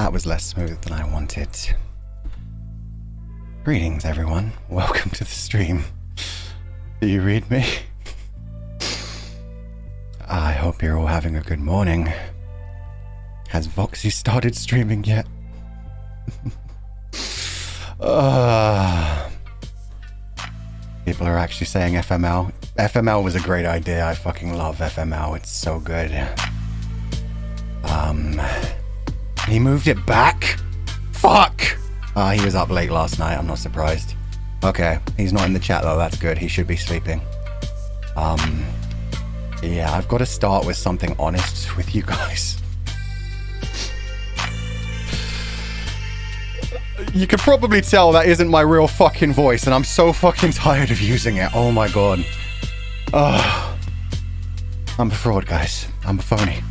that was less smooth than I wanted. Greetings, everyone. Welcome to the stream. Do you read me? I hope you're all having a good morning. Has Voxy started streaming yet? People are actually saying FML. FML was a great idea. I fucking love FML. It's so good. He moved it back? Fuck! He was up late last night. I'm not surprised. Okay, he's not in the chat though. That's good. He should be sleeping. Yeah, I've got to start with something honest with you guys. You could probably tell that isn't my real fucking voice, and I'm so fucking tired of using it. Oh my god. I'm a fraud, guys. I'm a phony.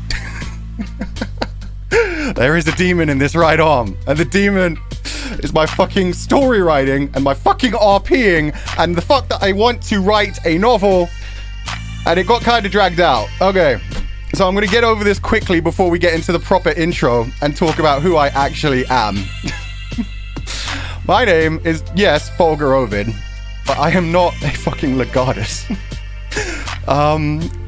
There is a demon in this right arm, and the demon is my fucking story writing and my fucking RPing and the fuck that I want to write a novel, and it got kind of dragged out. Okay, so I'm gonna get over this quickly before we get into the proper intro and talk about who I actually am. My name is, yes, Fulgur Ovid, but I am not a fucking Legatus.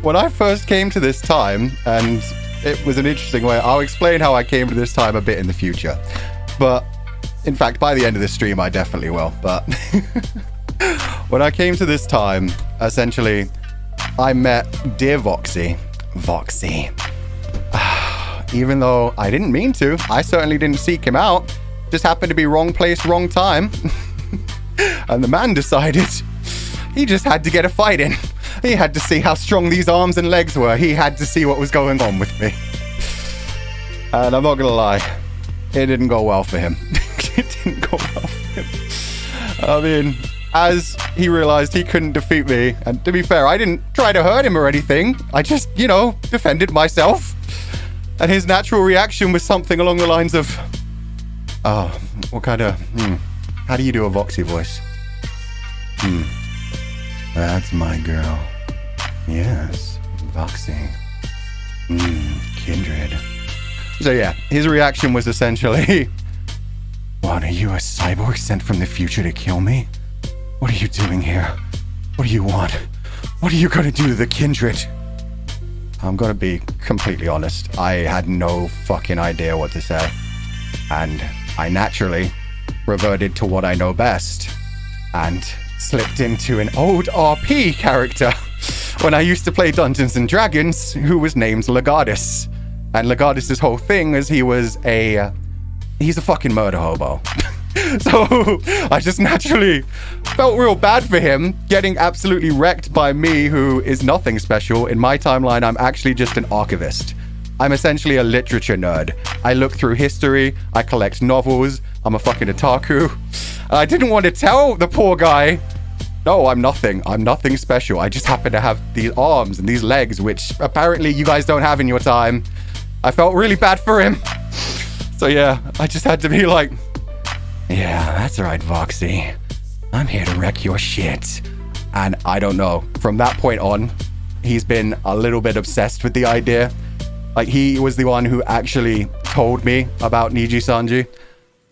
When I first came to this time, and it was an interesting way, I'll explain how I came to this time a bit in the future. But, in fact, by the end of this stream, I definitely will. But when I came to this time, essentially, I met dear Voxy. Voxy. Even though I didn't mean to, I certainly didn't seek him out. Just happened to be wrong place, wrong time. And the man decided he just had to get a fight in. He had to see how strong these arms and legs were. He had to see what was going on with me. And I'm not gonna lie, it didn't go well for him. It didn't go well for him. I mean, as he realized he couldn't defeat me, and to be fair, I didn't try to hurt him or anything. I just, you know, defended myself. And his natural reaction was something along the lines of, oh, what kind of, how do you do a Voxy voice? That's my girl. Yes, Voxy. Kindred. So yeah, his reaction was essentially, what, are you a cyborg sent from the future to kill me? What are you doing here? What do you want? What are you gonna do to the Kindred? I'm gonna be completely honest. I had no fucking idea what to say. And I naturally reverted to what I know best and slipped into an old RP character when I used to play Dungeons and Dragons, who was named Legatus. And Legatus' whole thing is he's a fucking murder hobo. So I just naturally felt real bad for him getting absolutely wrecked by me, who is nothing special. In my timeline, I'm actually just an archivist. I'm essentially a literature nerd. I look through history, I collect novels, I'm a fucking otaku. I didn't want to tell the poor guy, no, I'm nothing special. I just happen to have these arms and these legs, which apparently you guys don't have in your time. I felt really bad for him. So yeah, I just had to be like, yeah, that's right, Voxy. I'm here to wreck your shit. And I don't know, from that point on, he's been a little bit obsessed with the idea. Like, he was the one who actually told me about NIJISANJI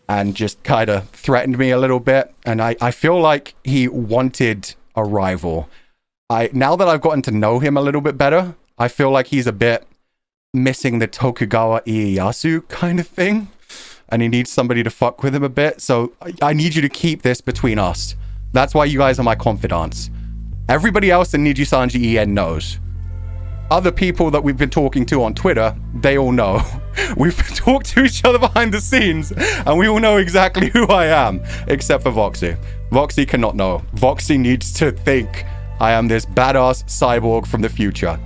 and just kind of threatened me a little bit. And I feel like he wanted a rival. Now that I've gotten to know him a little bit better, I feel like he's a bit missing the Tokugawa Ieyasu kind of thing. And he needs somebody to fuck with him a bit. So I need you to keep this between us. That's why you guys are my confidants. Everybody else in NIJISANJI EN knows. Other people that we've been talking to on Twitter, they all know. We've talked to each other behind the scenes, and we all know exactly who I am, except for Voxy. Voxy cannot know. Voxy needs to think I am this badass cyborg from the future.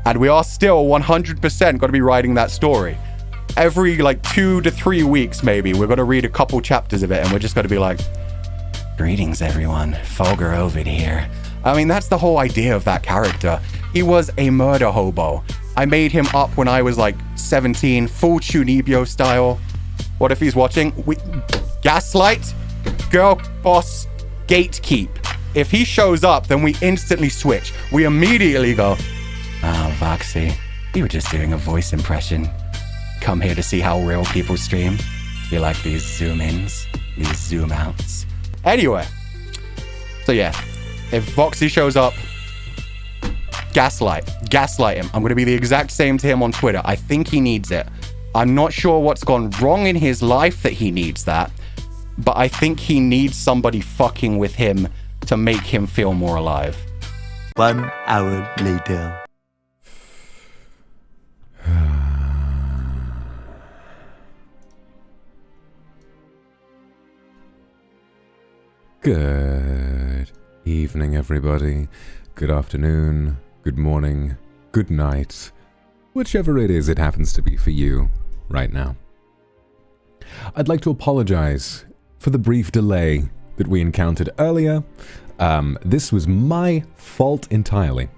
And we are still 100% going to be writing that story. Every, 2 to 3 weeks, maybe, we're going to read a couple chapters of it, and we're just going to be like, greetings, everyone. Fulgur Ovid here. I mean, that's the whole idea of that character. He was a murder hobo. I made him up when I was 17, full Chunibyo style. What if he's watching? Gaslight, girl boss, gatekeep. If he shows up, then we instantly switch. We immediately go, oh, Voxy, you were just doing a voice impression. come here to see how real people stream. You like these zoom ins, these zoom outs. Anyway, so yeah, if Voxy shows up, gaslight him. I'm going to be the exact same to him on Twitter. I think he needs it. I'm not sure what's gone wrong in his life that he needs that, but I think he needs somebody fucking with him to make him feel more alive. 1 hour later. Good evening, everybody. Good afternoon, good morning, good night, whichever it is it happens to be for you right now. I'd like to apologize for the brief delay that we encountered earlier. This was my fault entirely.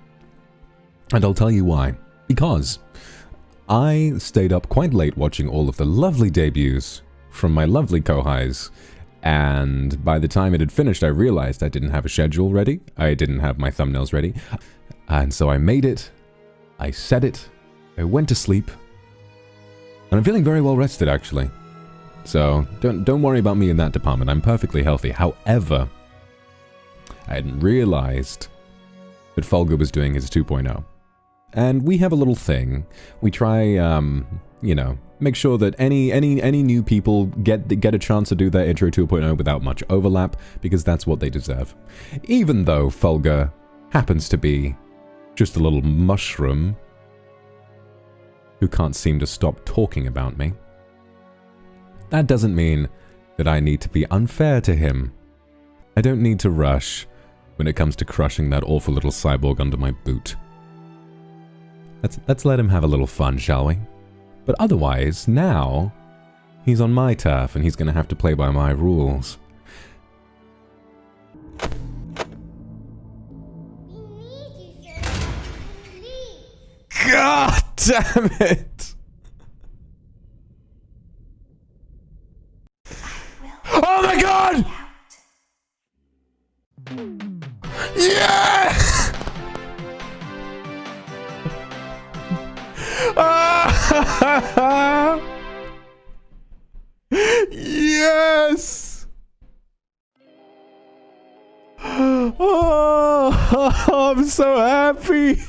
And I'll tell you why. Because I stayed up quite late watching all of the lovely debuts from my lovely kohais. And by the time it had finished, I realized I didn't have a schedule ready. I didn't have my thumbnails ready. And so I made it. I said it. I went to sleep. And I'm feeling very well rested, actually. So don't worry about me in that department. I'm perfectly healthy. However, I hadn't realized that Fulgur was doing his 2.0. And we have a little thing. We try, you know, make sure that any new people get a chance to do their intro 2.0 without much overlap, because that's what they deserve. Even though Fulgur happens to be just a little mushroom who can't seem to stop talking about me, that doesn't mean that I need to be unfair to him. I don't need to rush when it comes to crushing that awful little cyborg under my boot. Let's let him have a little fun, shall we? But otherwise, now, he's on my turf and he's going to have to play by my rules. God damn it! Oh my god! Yeah! Yes! Oh, I'm so happy!